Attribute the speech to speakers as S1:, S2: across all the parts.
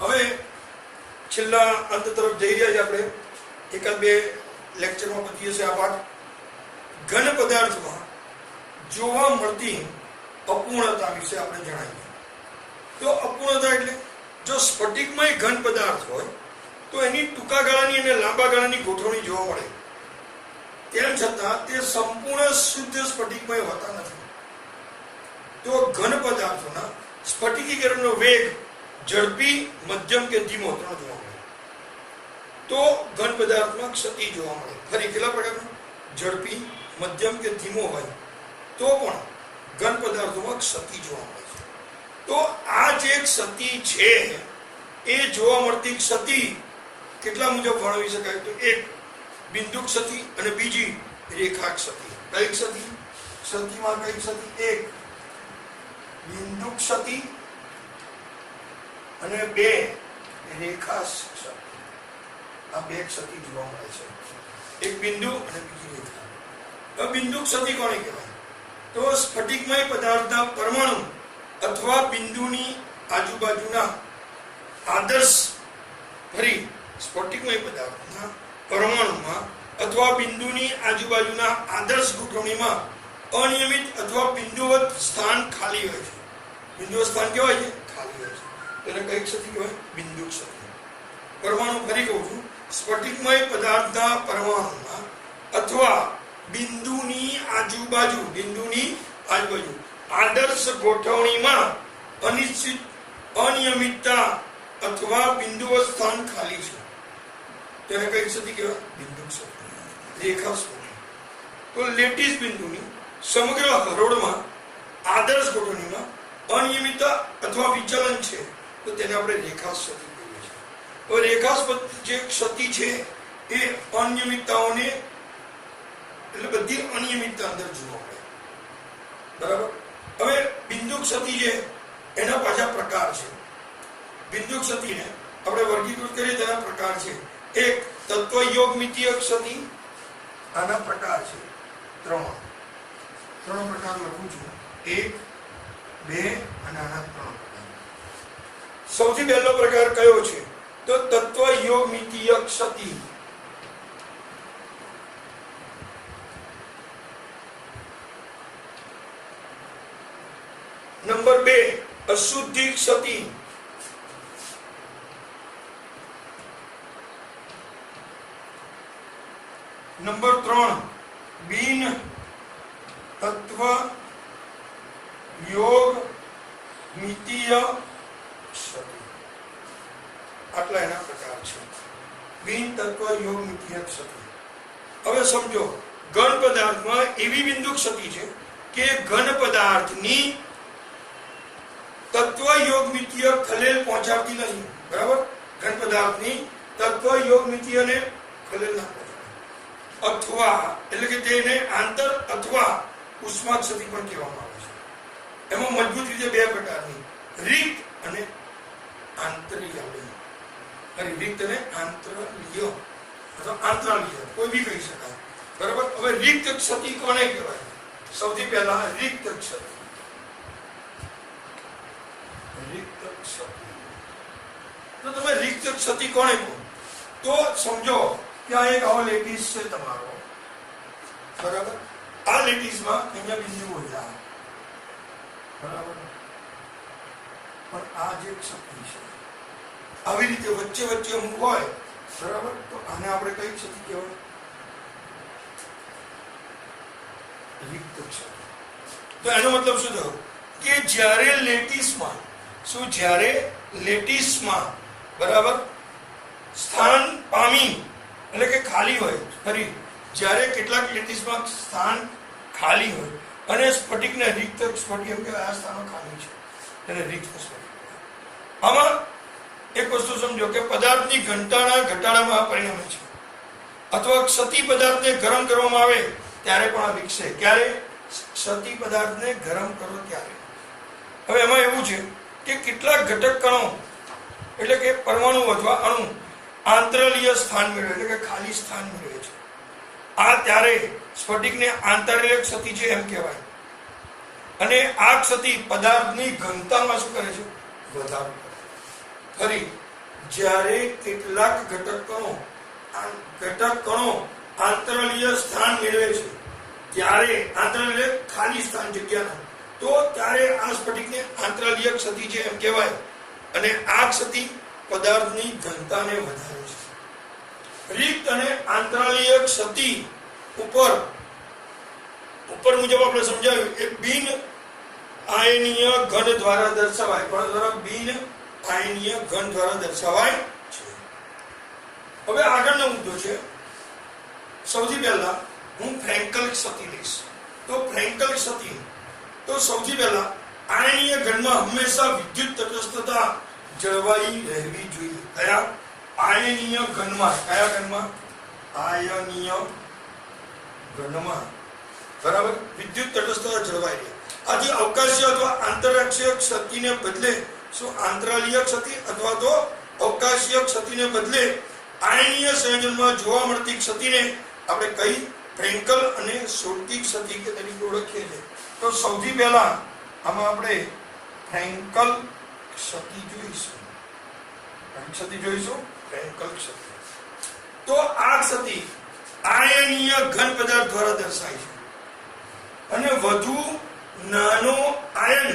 S1: હવે છેલ્લા અંત તરફ જઈ રહ્યા છે આપણે. એકાદ બે લેક્ચરમાં પતી જશે આ પાઠ. ઘન પદાર્થમાં જોવા મળતી અપૂર્ણતા વિશે આપણે જણાવીએ. તો અપૂર્ણતા એટલે જો સ્ફટિકમય ઘન પદાર્થ હોય તો એની ટૂંકા ગાળાની અને લાંબા ગાળાની ગોઠવણી જોવા મળે. તેમ છતાં તે સંપૂર્ણ શુદ્ધ સ્ફટિકમય હોતા નથી. તો ઘન પદાર્થોના સ્ફટિકીકરણનો વેગ ઝડપી, મધ્યમ કે ધીમો ત્રણ જોવા મળે. તો ઘન પદાર્થમાં ક્ષતિ જોવા મળે. ફરી કેટલા પ્રકારનો? ઝડપી, મધ્યમ કે ધીમો હોય તો પણ ઘન પદાર્થોમાં ક્ષતિ જોવા મળે છે. તો આ જે ક્ષતિ છે એ જોવા મળતી ક્ષતિ કેટલા મુજબ વર્ણવી શકાય? તો એક બિંદુ ક્ષતિ અને બીજી રેખા ક્ષતિ. કઈ ક્ષતિ? ક્ષતિમાં કઈ ક્ષતિ? એક બિંદુ ક્ષતિ અને બે રેખા ક્ષતિ. આ બે ક્ષતિ જોવા મળે છે. એક બિંદુ અને બીજી રેખા. તો બિંદુ ક્ષતિ કોને કહેવાય? તો સ્ફટિકમય પદાર્થના પરમાણુ અથવા બિંદુની આજુબાજુના આદર્શ ફરી સ્ફટિકમય પદાર્થના પરમાણુમાં અથવા બિંદુની આજુબાજુના આદર્શ ગોઠવણીમાં અનિયમિત અથવા બિંદુવત સ્થાન ખાલી હોય છે. બિંદુવત સ્થાન કેવાય છે? ખાલી હોય છે. તેને કઈ ક્ષતિ કહેવાય? બિંદુ ક્ષતિ. પરમાણુ ફરી કહું છું, સ્ફટિકમય પદાર્થના પરમાણુમાં અથવા બિંદુની આજુબાજુ આદર્શ ગોઠવણીમાં અનિશ્ચિત, અનિયમિતતા અથવા બિંદુવત સ્થાન ખાલી છે. તેને કઈ ક્ષતિ કહેવાય? બિંદુ ક્ષતિ. રેખા ક્ષતિ. તો લેટીસ બિંદુની સમગ્ર હરોળમાં આદર્શ ગોઠવણીમાં અનિયમિતતા અથવા વિચલન છે તો તેને આપણે રેખા ક્ષતિ કહીએ છીએ. તો રેખા જે ક્ષતિ છે એ અનિયમિતતાઓને એટલે બધી અનિયમિતતા અંદર જોવા મળે. બરાબર. હવે બિંદુ ક્ષતિ છે એના પાછા પ્રકાર છે. બિંદુ ક્ષતિને આપણે વર્ગીકૃત કરીએ તેના પ્રકાર છે. એક તત્વયોગમિતીય ક્ષતિ. આના પ્રકાર છે ત્રણ પ્રકાર લખું છું. એક, બે અને આના ત્રણ પ્રકાર. સૌથી પહેલો પ્રકાર કયો છે? તો તત્વયોગમિતીય ક્ષતિ. નંબર 2 અશુદ્ધિ ક્ષતિ. નંબર 3 બિન તત્વ યોગ મિતીય ક્ષતિ. આટલા એના પ્રકાર છે. બિન તત્વ યોગ મિતીય ક્ષતિ. હવે સમજો, ઘન પદાર્થમાં એવી બિંદુ ક્ષતિ છે કે ઘન પદાર્થની તત્વ યોગમિતીય ખલેલ પહોંચાડતી નથી. બરાબર. ઘન પદાર્થની તત્વ યોગમિતીયને ખલેલ ના પહોંચાડે. અથવા એટલે કે તેને આંતર અથવા ઉષ્મા ક્ષતિ પણ કહેવામાં આવે છે. એમાં મજબૂત રીતે બે પ્રકારની, રિક્ત અને આંતરિય. રિક્ત અને આંતરિય અથવા આંતરાલીય કોઈ બી કહી શકાય. બરાબર. હવે રિક્ત ક્ષતિ કોને કહેવાય? સૌથી પહેલા રિક્ત ક્ષતિ. તો તમે રિક્ત ક્ષતિ કોને કહો? તો સમજો કે આ એક આવો લેટીસ છે તમારો. બરાબર. આ લેટીસમાં અહીંયા બિંદુ હોય. બરાબર. પણ આ જે ક્ષતિ છે આવી રીતે વચ્ચે વચ્ચે અમુક હોય. બરાબર. તો આને આપણે કઈ ક્ષતિ કહેવાય? રિક્ત ક્ષતિ. તો એનો મતલબ શું થયો? કે જ્યારે લેટીસમાં બરાબર સ્થાન પામી એટલે કે ખાલી હોય. ફરી જ્યારે કેટલાક લેટીસમાં સ્થાન ખાલી હોય અને સ્ફટિકને રિક્ત સ્ફટિક એમ કે આ સ્થાનો ખાલી છે તેને રિક્ત સ્ફટિક. આમાં એક વસ્તુ સમજો કે પદાર્થની ઘનતાના ઘટાડામાં પરિણમે છે. અથવા ક્ષતિ પદાર્થને ગરમ કરવામાં આવે ત્યારે પણ આ વિકસે. ક્યારે? ક્ષતિ પદાર્થને ગરમ કરો ત્યારે. હવે એમાં એવું છે કે કેટલાક ઘટક કણો એટલે કે પરમાણુ અથવા અણુ આંતરલીય સ્થાન મેળવે એટલે કે ખાલી સ્થાન મેળવે છે. આ ત્યારે સ્ફટિકને આંતરલીય ક્ષતિ છે એમ કહેવાય. અને આ ક્ષતિ પદાર્થની ઘનતામાં શું કરે છે? વધારો કરે. ફરી જ્યારે કેટલાક ઘટક કણો આંતરલીય સ્થાન મેળવે છે, ત્યારે આંતરલીય ખાલી સ્થાન જગ્યાનો, તો ત્યારે આ સ્ફટિકને આંતરલીય ક્ષતિ છે એમ કહેવાય. અને આ ક્ષતિ પદાર્થની ઘનતાને વધારે છે. રિક્ત અને આંતરલીય ક્ષતિ ઉપર મુજબ આપણે સમજાવ્યું એ બિન આયનીય ઘન દ્વારા દર્શાવાય. પણ દ્વારા બિન આયનીય ઘન દ્વારા દર્શાવાય છે. હવે આગળનો મુદ્દો છે, સૌથી પહેલા હું ફ્રેન્કલ ક્ષતિ લઈશ. તો ફ્રેન્કલ ક્ષતિ, તો સૌથી પહેલા આયનીય ઘનમાં હંમેશા વિદ્યુત તટસ્થતા જળવાઈ રહેવી જોઈએ. કયા આયનીય ઘનમાં? કયા ઘનમાં? આયનીય ઘનમાં, બરાબર, વિદ્યુત તટસ્થતા જળવાઈ રહે. આથી અવકાશીય અથવા આંતરરાષ્ટ્રીય ક્ષતિને બદલે શું આંતરાલીય ક્ષતિ અથવા તો અવકાશીય ક્ષતિને બદલે આયનીય સંયોજનમાં જોવા મળતી ક્ષતિને આપણે કઈ ફ્રેન્કલ અને શોર્ટકી ક્ષતિ તરીકે ઓળખીએ છીએ. તો સૌથી પહેલા આમાં આપણે ફ્રેન્કલ ક્ષતિ જોઈશું. ફ્રેન્કલ ક્ષતિ. તો આ ક્ષતિ આયનીય ઘન પદાર્થ દ્વારા દર્શાય છે. અને વધુ નાનો આયન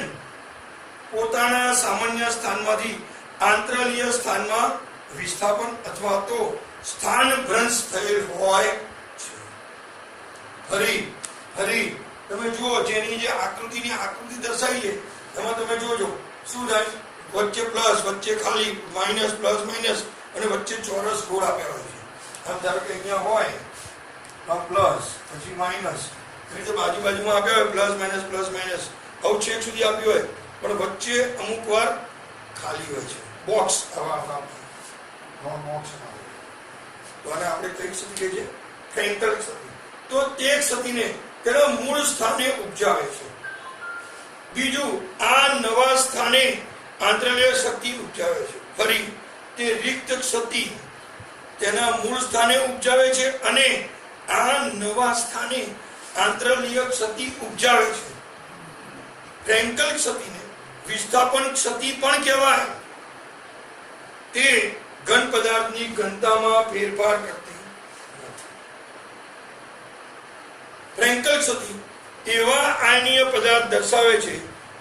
S1: પોતાના સામાન્ય સ્થાનમાંથી આંતરલીય સ્થાનમાં વિસ્થાપન અથવા તો સ્થાન ભ્રંશ થયેલ હોય છે. ફરી તમે જુઓ, જેની જે આકૃતિ દર્શાવી છે એમાં તમે જોજો શું થાય, વચ્ચે પ્લસ, વચ્ચે ખાલી, માઇનસ, પ્લસ, માઇનસ, અને વચ્ચે ચોરસ ગોળ આપ્યા હોય છે. આમ ધારો કે અહીંયા હોય આ પ્લસ, પછી માઇનસ, એ રીતે બાજુમાં આપ્યા હોય પ્લસ માઇનસ, આવું છેક સુધી આપ્યું હોય, પણ વચ્ચે અમુક વાર ખાલી હોય છે, બોક્સ. બોક્સ તો આને આપણે કઈ ક્ષતિ કહીએ છીએ? ફ્રેન્કલ ક્ષતિ. તો તે ક્ષતિને તેના મૂળ સ્થાને ઉપજાવે છે. બીજું, આ નવા સ્થાને આંતરલીય શક્તિ ઉપજાવે છે. ફરી તે રિક્ત ક્ષતિ તેના મૂળ સ્થાને ઉપજાવે છે અને આ નવા સ્થાને આંતરલીય ક્ષતિ ઉપજાવે છે. ફ્રેન્કલ ક્ષતિને વિસ્થાપન ક્ષતિ પણ કહેવાય. તે ઘન પદાર્થની ઘનતામાં ફેરફાર કરતી નથી. ફ્રેન્કલ ક્ષતિ એવા આયનીય પદાર્થ દર્શાવે છે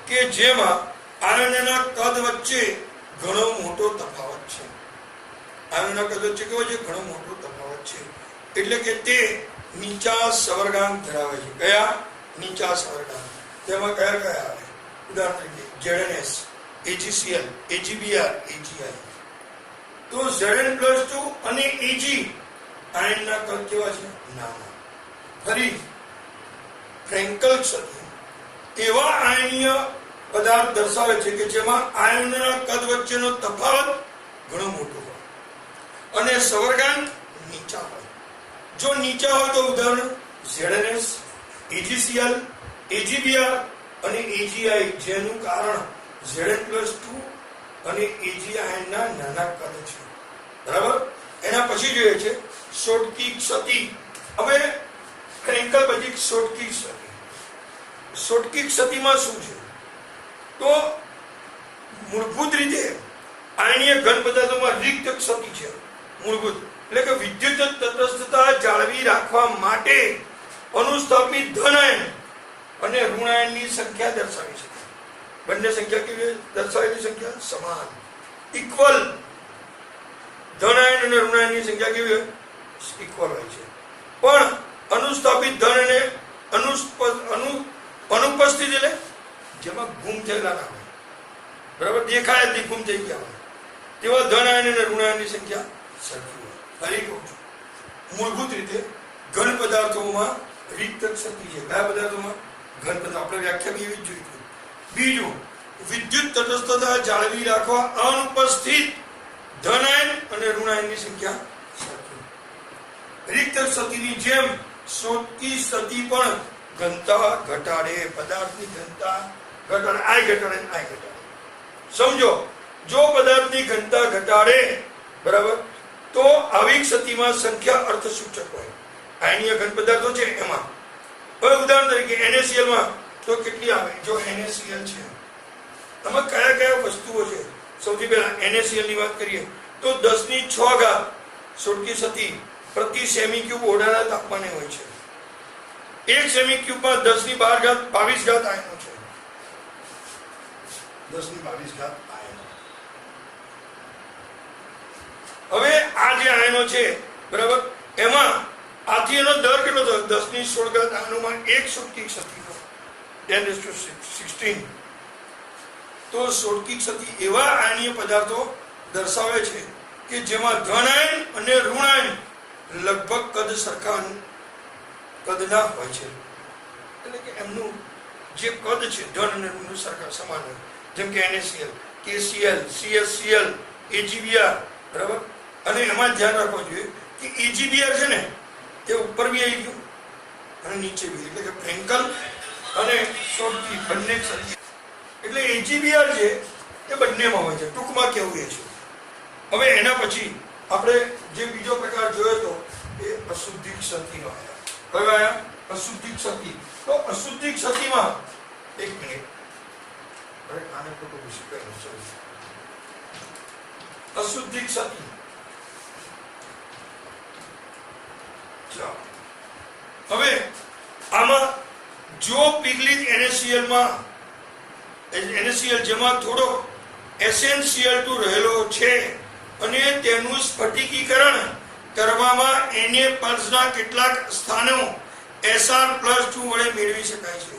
S1: કે જેમાં આયનના કદ વચ્ચે ઘણો મોટો તફાવત છે. આયનના કદ વચ્ચે કેવો છે? ઘણો મોટો તફાવત છે. એટલે કે તે નીચા સવર્ગાંક ધરાવે છે. કયા? નીચા સવર્ગાંક. તેમાં કયા આવે? ઉદાહરણ તરીકે ZnS, AgCl, AgBr, AgI. તો Zn+2 અને Ag આયનના કદ કેવા છે? નાના. ફરી ફ્રેન્કલ ક્ષતિ એવા આયનીય પદાર્થ દર્શાવે છે કે જેમાં આયનના કદ વચ્ચેનો તફાવત ઘણો મોટો હોય અને સવર્ગાંક નીચા હોય. જો નીચા હોય તો ઉદાહરણ ZnS, AgCl, AgBr અને AgI, જેનું કારણ Zn+2 અને Ag આયનના નાના કદ છે. બરાબર. એના પછી જોઈએ છે શોર્ટકી ક્ષતિ. હવે ફ્રેન્કલ પછી શોર્ટકી ક્ષતિ. શોર્ટકી ક્ષતિમાં શું છે? તો મૂળભૂત રીતે આયનીય ઘન પદાર્થોમાં રિક્ત ક્ષતિ છે. મૂળભૂત એટલે કે વિદ્યુત તટસ્થતા જાળવી રાખવા માટે અનુસ્થાપિત ધન આયન અને ઋણ આયનની સંખ્યા દર્શાવી છે. બંને સંખ્યા કેવી દર્શાવેલી? સંખ્યા સમાન, ઇક્વલ. ધન આયન અને ઋણ આયનની સંખ્યા કેવી હોય? ઇક્વલ હોય છે. પણ અનુસ્થાપિત ધન અને અનુપસ્થિત એટલે જેમાં ગુમ થયેલા ના હોય, બરાબર, દેખાય જ ગુમ થઈ ગયા હોય, તેવા ધન આયન અને ઋણ આયનની સંખ્યા સરખી હોય. ફરી કહું છું, મૂળભૂત રીતે ઘન પદાર્થોમાં રિક્ત ક્ષતિ છે. કયા પદાર્થોમાં? ઘન પદાર્થ. આપણે વ્યાખ્યા એવી જ જોઈ. બીજું, વિદ્યુત તટસ્થતા જાળવી રાખવા અનુપસ્થિત ધન આયન અને ઋણ આયનની સંખ્યા સરખી. રિક્ત ક્ષતિની જેમ શોર્ટકી ક્ષતિ પણ ઘનતા ઘટાડે, પદાર્થની ઘનતા ઘટાડે, આય ઘટાડે. સમજો, જો પદાર્થની ઘનતા ઘટાડે, બરાબર, તો આવી ક્ષતિમાં સંખ્યા અર્થસૂચક હોય. આયનીય ઘન પદાર્થો છે એમાં. હવે ઉદાહરણ તરીકે NaCl માં તો કેટલી આવે? જો NaCl છે, આમાં કયા વસ્તુઓ છે? સૌથી પહેલા NaCl ની વાત કરીએ તો 10⁶ સોડકી સતી પ્રતિ સેમી ક્યુબ ઓરડાના તાપમાને હોય છે. 1 સેમી ક્યુબમાં 10⁻22 આયનો છે. 10⁻22 આયનો. હવે આ જે આયનો છે બરાબર, એમાં આથી એનો દર કેટલો થયો? 10⁻16 આયનોમાં 1 સોડકી સતીનો 10⁻16. તો સોડકી સતી એવા આયનીય પદાર્થો દર્શાવે છે કે જેમાં ધન આયન અને ઋણ આયન લગભગ કદ સરખા કદના હોય છે. એટલે કે એમનું જે કદ છે ધન અને ઋણનું સરખા સમાન હોય. જેમ કે NaCl, KCl, CSCl, AgBr, બરાબર. અને એમાં ધ્યાન રાખવું જોઈએ કે AgBr છે ને એ ઉપર બી આવી ગયું અને નીચે બી, એટલે કે ફ્રેન્કલ અને સોડકી બંને સતી. એટલે AgBr છે એ બંનેમાં હોય છે. ટૂંકમાં કેવું એ છે. હવે એના પછી આપણે જે બીજો પ્રકાર જોયો તો એ અશુદ્ધિક સતીનો આવ્યા. કયો આવ્યા? અશુદ્ધિક સતી. તો અશુદ્ધિક સતીમાં એક મિનિટ, આને ખોટું પૂછી કહ્યું. અશુદ્ધિક સતી, હવે આમાં જો પીગલિત NaCl જેમાં થોડો SnCl2 રહેલો છે અને તેનું સ્ફટિકીકરણ કરવામાં Na+ કેટલાક સ્થાનો Sr+2 વડે મેળવી શકાય છે.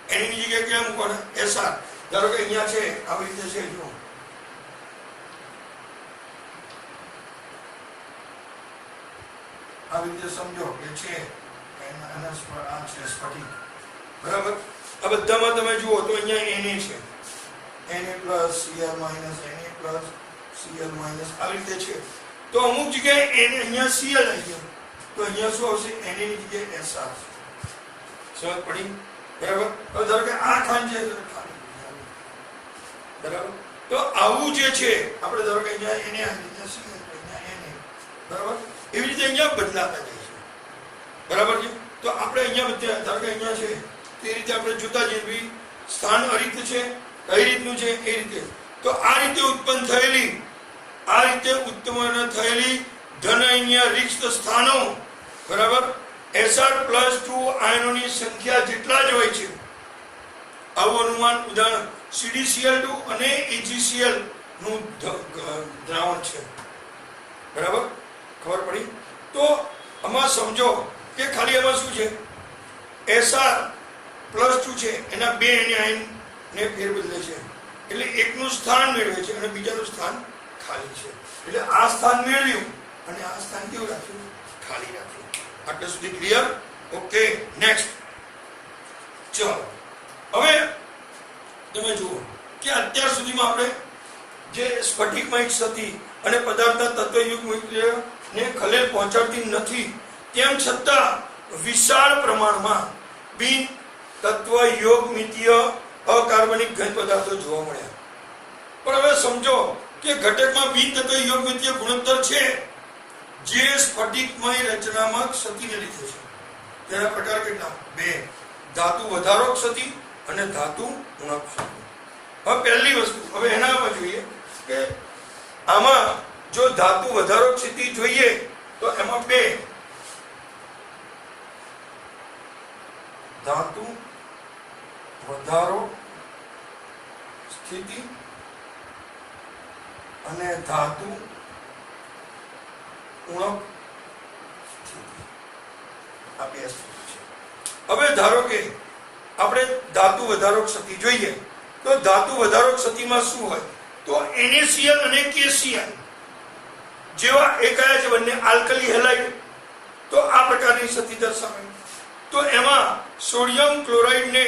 S1: એની જગ્યાએ ક્યાં મૂકવાના? Sr. ધારો કે અહીંયા છે, આવી રીતે છે, જો આવી રીતે સમજો કે છે આ છે સ્ફટિક, બરાબર. આ બધામાં તમે જુઓ તો અહીંયા Na છે, Na+, Cl-, Na+, Cl-, આવી રીતે છે. તો અમુક જગ્યાએ અહીંયા Cl આવી ગયો તો અહીંયા શું આવશે? Na ની જગ્યાએ Sr. સમજ પડી? બરાબર. હવે ધારો કે આ ખાંડ છે, બરાબર. તો આવું જે છે આપણે ધારો કે અહીંયા Na, અહીંયા Cl, અહીંયા Na, બરાબર. એવી રીતે અહીંયા બદલાતા જાય છે, બરાબર છે. તો આપણે અહીંયા બધા ધારો કે અહીંયા છે તે રીતે આપણે જોતા જઈએ સ્થાન અરિત છે, કઈ રીતનું છે એ રીતે. તો આ રીતે ઉત્પન્ન થયેલી ધન અહીંયા રિક્ત સ્થાનો, બરાબર, Sr+2 આયનોની સંખ્યા જેટલા જ હોય છે. આવું અનુમાન ઉદાહરણ CdCl2 અને AgCl નું દ્રાવણ છે, બરાબર. ખબર પડી? તો આમાં સમજો કે ખાલી આમાં શું છે? Sr+2 છે એના 2 આયન ને ફેરબદલે છે, એટલે એકનું સ્થાન મેળવે છે અને બીજાનું સ્થાન ખાલી છે. એટલે આ સ્થાન મેળવ્યું અને આ સ્થાન કેવું રાખ્યું? ખાલી રાખ્યું. આટલે સુધી ક્લિયર? Okay, next. ચલો, હવે તમે જુઓ કે અત્યાર સુધીમાં આપણે જે સ્ફટિકમય સતી અને પદાર્થના તત્વયુગ્મને ખલેલ પહોંચાડતી નથી તેમ છતાં વિશાળ પ્રમાણમાં બિન તત્વ યોગમિતીય અકાર્બનિક ઘન પદાર્થો જોવા મળ્યા. પણ હવે સમજો કે ઘટકમાં બિન તત્વ યોગમિતીય ગુણોત્તર છે જે સ્ફટિકમય રચનામાં સતીને લીધે છે. તેના પ્રકાર કેટલા? 2. ધાતુ વધારોક સતી અને ધાતુ ગુણક સતી. હવે પહેલી વસ્તુ, હવે એનામાં જોઈએ કે આમાં જો ધાતુ વધારોક સ્થિતિ જોઈએ તો એમાં 2 ધાતુ વધારો સ્થિતિ અને ધાતુ ઉણપ સ્થિતિ, આ 2 સ્થિતિ છે. હવે ધારો કે આપણે ધાતુ વધારોક સ્થિતિ જોઈએ તો ધાતુ વધારોક સ્થિતિમાં શું હોય? તો NaCl અને KCl જેવા એકાયા છે બંને આલ્કલી હેલાઇડ, તો આ પ્રકારની સ્થિતિ દર્શાવે. તો એમાં સોડિયમ ક્લોરાઇડને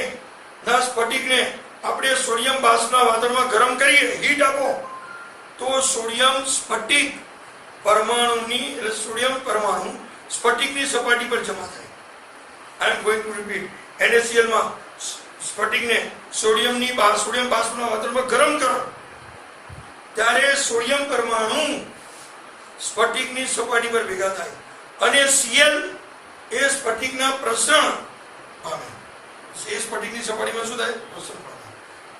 S1: ના સ્ફટિકને આપણે સોડિયમ બાષ્પના વાદળમાં ગરમ કરીએ, હીટ આપો, તો સોડિયમ સ્ફટિક પરમાણુની સોડિયમ પરમાણુ સ્ફટિકની સપાટી પર જમા થાય. I am going to repeat. NaCl માં સ્ફટિકને સોડિયમ બાષ્પના વાદળમાં ગરમ કરો ત્યારે સોડિયમ પરમાણુ સ્ફટિકની સપાટી પર ભેગા થાય અને Cl એ સ્ફટિકના પ્રસરણ પામે. એ સ્ફટિકની સપાટીમાં શું થાય? પ્રસરણ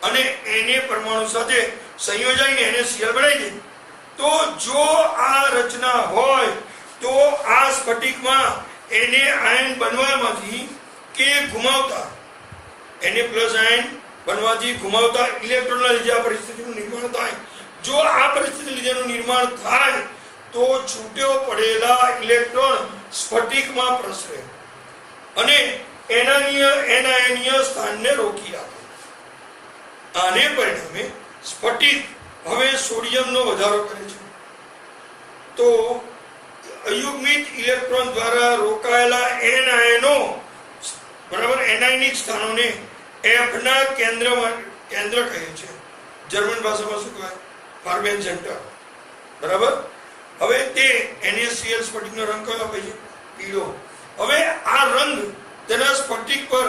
S1: પામે અને Na પરમાણુ સાથે સંયોજાઈને NaCl બનાવી દે તો જો આ રચના હોય તો આ સ્ફટિકમાં એને આયન બનવામાંથી કે ઘુમાવતા એને પ્લસ આયન બનવાથી ઘુમાવતા ઇલેક્ટ્રોનના લીધે આ પરિસ્થિતિનું નિર્માણ થાય. જો આ પરિસ્થિતિ લીધેનું નિર્માણ થાય તો છૂટ્યો પડેલા ઇલેક્ટ્રોન સ્ફટિકમાં પ્રસરે અને એનાયનીય સ્થાનને રોકી આપે. આને પરિણામે સ્ફટિક હવે સોડિયમનો વધારો કરે છે. તો અયુગ્મિત ઇલેક્ટ્રોન દ્વારા રોકાયેલા એન આયનો બરાબર એનાયનિક સ્થાનોને F ના કેન્દ્ર કહે છે. જર્મન ભાષામાં શું કહેવાય? ફાર્બેન સેન્ટર. બરાબર. હવે તે NaCl સ્ફટિકનો રંગ કયો આપે છે? પીળો. હવે આ રંગ તેના સ્ફટિક પર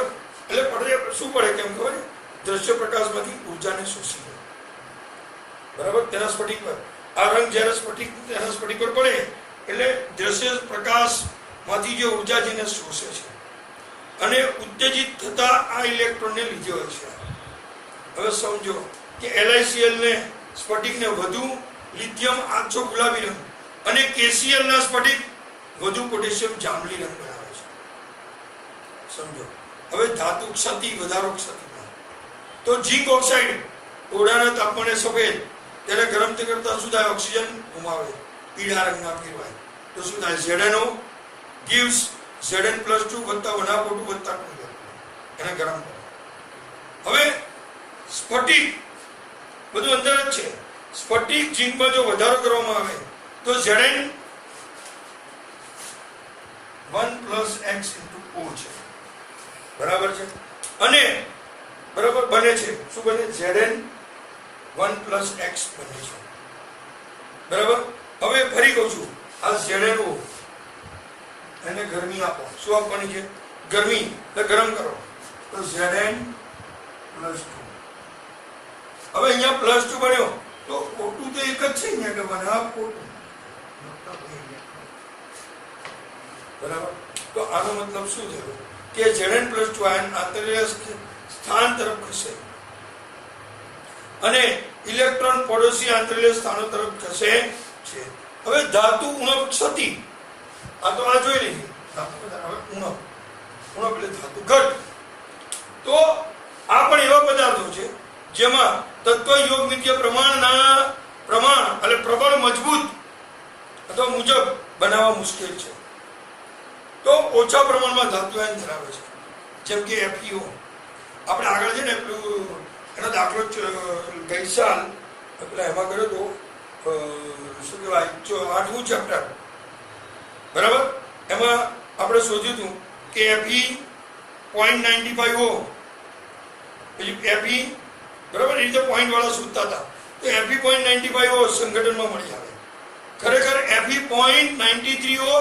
S1: એટલે પડે શું પડે કેમ ખબર? દ્રશ્ય પ્રકાશમાંથી ઊર્જાને શોષી લે. બરાબર. તેના સ્ફટિક પર આ રંગ જ્યારે તેના સ્ફટિક પર પડે એટલે દ્રશ્ય પ્રકાશમાંથી જે ઊર્જા છે એને શોષે છે અને ઉત્તેજિત થતા આ ઇલેક્ટ્રોનને લીધે હોય છે. હવે સમજો કે LiCl ને સ્ફટિકને વધુ લિથિયમ આછો ગુલાબી રંગ અને KCl ના સ્ફટિક વધુ પોટેશિયમ જાંબલી રંગ બનાવે છે. સમજો. હવે ધાતુ ક્ષતિ વધારો ક્ષતિમાં તો ઝીંક ઓક્સાઇડ ઓરડાના તાપમાને સફેદ ત્યારે ગરમ કરતા શું થાય? ઓક્સિજન ગુમાવે, પીળા રંગના ફેરવાય. તો શું થાય? ZnO gives Zn+2 વત્તા 1/2 વત્તા 2 એને ગરમ કરે. હવે સ્ફટિક બધું અંદર જ છે. સ્ફટિક ઝીંકમાં જો વધારો કરવામાં આવે તો Zn 1 + x * O છે. બરાબર છે. અને બરાબર બને છે શું બને? Zn 1 + x બને છે. બરાબર. હવે ફરી કહું છું, આ ZnO એને ગરમી આપો. શું આપવાની છે? ગરમી. એટલે ગરમ કરો. તો Zn +2. હવે અહીંયા +2 બન્યો તો O2 તો એક જ છે અહીંયા કે 1/2 O2. બરાબર. તો આનો મતલબ શું થયો કે Zn+2 આયન આંતરિક સ્થાન તરફ ખસે અને ઇલેક્ટ્રોન પડોશી આંતરિક સ્થાનો તરફ ખસે છે. હવે ધાતુ ઉણપ ક્ષતિ આ તો આ જોઈ લીધી. ધાતુ હવે ઉણપ એટલે ધાતુ ઘટ. તો આ પણ એવા પદાર્થો છે જેમાં તત્વ યોગમિતીય પ્રમાણ એટલે પ્રબળ મજબૂત અથવા મુજબ બનાવવા મુશ્કેલ છે. તો ઓછા પ્રમાણમાં ધાતુ આયન ધરાવે છે. જેમ કે FeO. આપણે આગળ છે ને પેલું એનો દાખલો ગઈ સાલ પેલા એમાં કર્યો તો શું કહેવાય 8મું ચેપ્ટર. બરાબર. એમાં આપણે શોધ્યું હતું કે Fe.95O પછી Fe બરાબર એ રીતે પોઈન્ટ વાળા શોધતા હતા. તો Fe.95O સંગઠનમાં મળી આવે. ખરેખર Fe.93O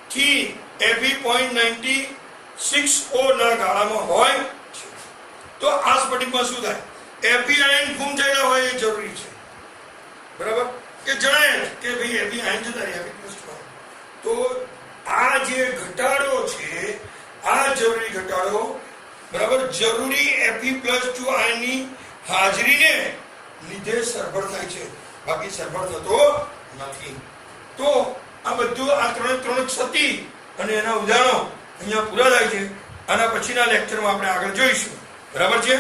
S1: થી Fe.96O ના ગાળામાં હોય છે. તો આ સ્ફટિકમાં શું થાય? Fe આયન ગુમ થયેલા હોય એ જરૂરી છે. બરાબર. કે જણાય કે ભાઈ Fe આયન જતા રહ્યા. તો આ જે ઘટાડો છે આ જરૂરી ઘટાડો બરાબર જરૂરી Fe+2 આયનની હાજરીને લીધે સરભર થાય છે, બાકી સરભર થતો નથી. તો આ બધું આ ત્રણ ક્ષતિ અને એના ઉદાહરણો અહીંયા પૂરા થાય છે. આના પછીના લેક્ચરમાં આપણે આગળ જોઈશું. બરાબર છે.